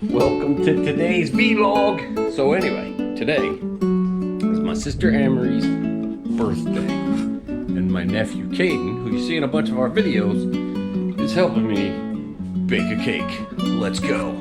Welcome to today's vlog. So anyway, today is my sister Amory's birthday. And my nephew Caden, who you see in a bunch of our videos, is helping me bake a cake. Let's go.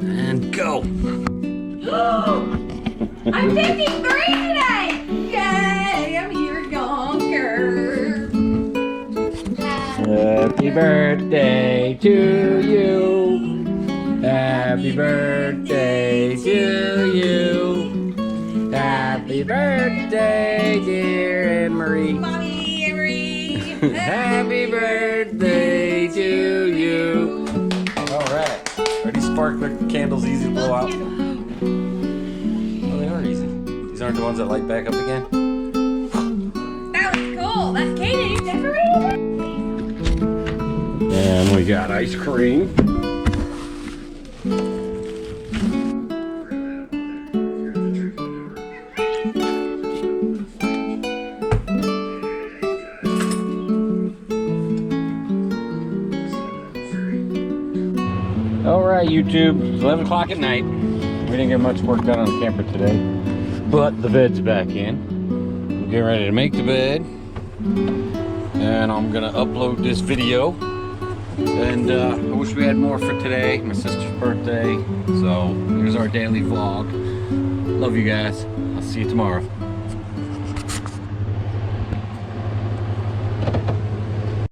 And go. I'm 53 today! Yay! I'm your gonker. Happy birthday to you. Happy birthday to you. Happy birthday, dear Anne-Marie. Mommy, Emery. Happy birthday to you. All right. Are these sparkler candles easy to blow out? Oh, they are easy. These aren't the ones that light back up again? That was cool. That's Katie. You decorated it? And we got ice cream. Alright YouTube, it's 11 o'clock at night. We didn't get much work done on the camper today, but the bed's back in. I'm getting ready to make the bed, and I'm gonna upload this video. And I wish we had more for today, my sister's birthday. So here's our daily vlog. Love you guys. I'll see you tomorrow.